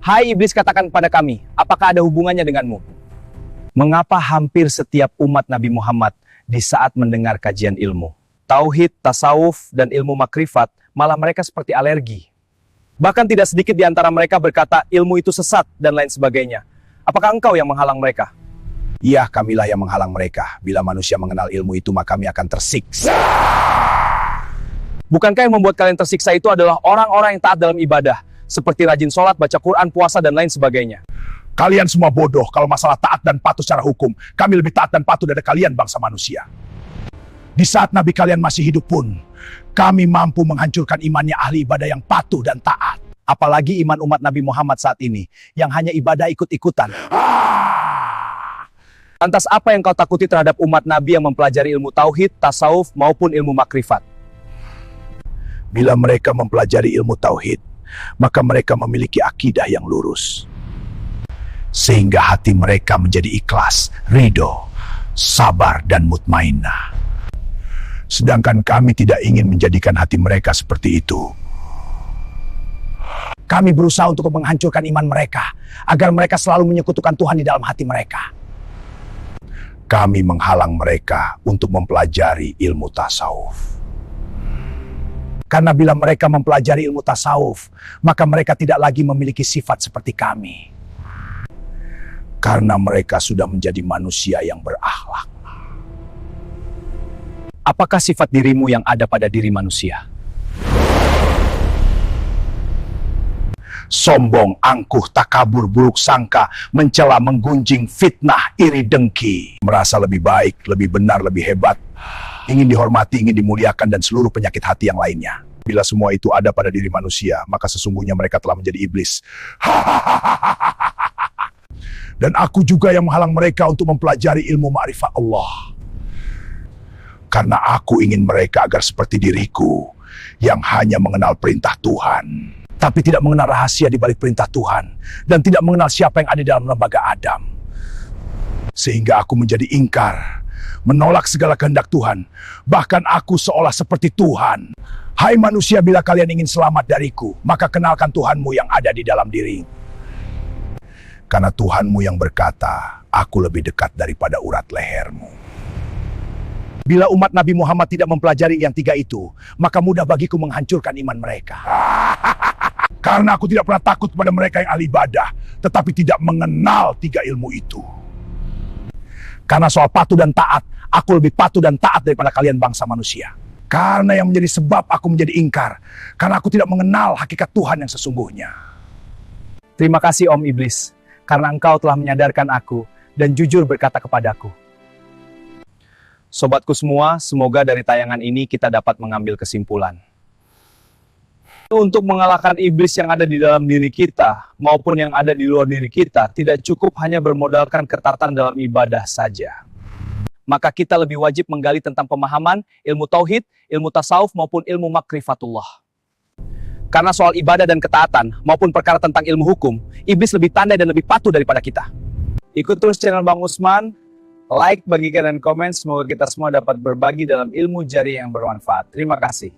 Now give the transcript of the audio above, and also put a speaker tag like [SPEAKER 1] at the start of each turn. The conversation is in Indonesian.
[SPEAKER 1] Hai iblis, katakan kepada kami, apakah ada hubungannya denganmu? Mengapa hampir setiap umat Nabi Muhammad di saat mendengar kajian ilmu tauhid, tasawuf, dan ilmu makrifat, malah mereka seperti alergi? Bahkan tidak sedikit di antara mereka berkata ilmu itu sesat dan lain sebagainya. Apakah engkau yang menghalang mereka?
[SPEAKER 2] Iya, kamilah yang menghalang mereka. Bila manusia mengenal ilmu itu, maka kami akan tersiksa.
[SPEAKER 1] Bukankah yang membuat kalian tersiksa itu adalah orang-orang yang taat dalam ibadah, seperti rajin sholat, baca Quran, puasa, dan lain sebagainya?
[SPEAKER 2] Kalian semua bodoh. Kalau masalah taat dan patuh secara hukum, kami lebih taat dan patuh dari kalian bangsa manusia. Di saat Nabi kalian masih hidup pun, kami mampu menghancurkan imannya ahli ibadah yang patuh dan taat. Apalagi iman umat Nabi Muhammad saat ini, yang hanya ibadah ikut-ikutan.
[SPEAKER 1] Lantas apa yang kau takuti terhadap umat Nabi yang mempelajari ilmu tauhid, tasawuf, maupun ilmu makrifat?
[SPEAKER 2] Bila mereka mempelajari ilmu tauhid, maka mereka memiliki akidah yang lurus. Sehingga hati mereka menjadi ikhlas, ridho, sabar, dan mutmainnah. Sedangkan kami tidak ingin menjadikan hati mereka seperti itu. Kami berusaha untuk menghancurkan iman mereka, agar mereka selalu menyekutukan Tuhan di dalam hati mereka. Kami menghalang mereka untuk mempelajari ilmu tasawuf. Karena bila mereka mempelajari ilmu tasawuf, maka mereka tidak lagi memiliki sifat seperti kami. Karena mereka sudah menjadi manusia yang berakhlak.
[SPEAKER 1] Apakah sifat dirimu yang ada pada diri manusia?
[SPEAKER 2] Sombong, angkuh, takabur, buruk sangka, mencela, menggunjing, fitnah, iri, dengki. Merasa lebih baik, lebih benar, lebih hebat. Ingin dihormati, ingin dimuliakan, dan seluruh penyakit hati yang lainnya. Bila semua itu ada pada diri manusia, maka sesungguhnya mereka telah menjadi iblis. Dan aku juga yang menghalang mereka untuk mempelajari ilmu ma'rifat Allah. Karena aku ingin mereka agar seperti diriku, yang hanya mengenal perintah Tuhan, tapi tidak mengenal rahasia di balik perintah Tuhan, dan tidak mengenal siapa yang ada di dalam lembaga Adam. Sehingga aku menjadi ingkar, menolak segala kehendak Tuhan. Bahkan aku seolah seperti Tuhan. Hai manusia, bila kalian ingin selamat dariku, maka kenalkan Tuhanmu yang ada di dalam diri. Karena Tuhanmu yang berkata, aku lebih dekat daripada urat lehermu. Bila umat Nabi Muhammad tidak mempelajari yang tiga itu, maka mudah bagiku menghancurkan iman mereka. Karena aku tidak pernah takut kepada mereka yang ahli ibadah, tetapi tidak mengenal tiga ilmu itu. Karena soal patuh dan taat, aku lebih patuh dan taat daripada kalian bangsa manusia. Karena yang menjadi sebab aku menjadi ingkar, karena aku tidak mengenal hakikat Tuhan yang sesungguhnya.
[SPEAKER 1] Terima kasih Om Iblis, karena engkau telah menyadarkan aku dan jujur berkata kepadaku. Sobatku semua, semoga dari tayangan ini kita dapat mengambil kesimpulan. Untuk mengalahkan iblis yang ada di dalam diri kita, maupun yang ada di luar diri kita, tidak cukup hanya bermodalkan ketatan dalam ibadah saja. Maka kita lebih wajib menggali tentang pemahaman, ilmu tauhid, ilmu tasawuf, maupun ilmu makrifatullah. Karena soal ibadah dan ketaatan, maupun perkara tentang ilmu hukum, iblis lebih pandai dan lebih patuh daripada kita. Ikut terus channel Bang Usman, like, bagikan, dan komen. Semoga kita semua dapat berbagi dalam ilmu jari yang bermanfaat. Terima kasih.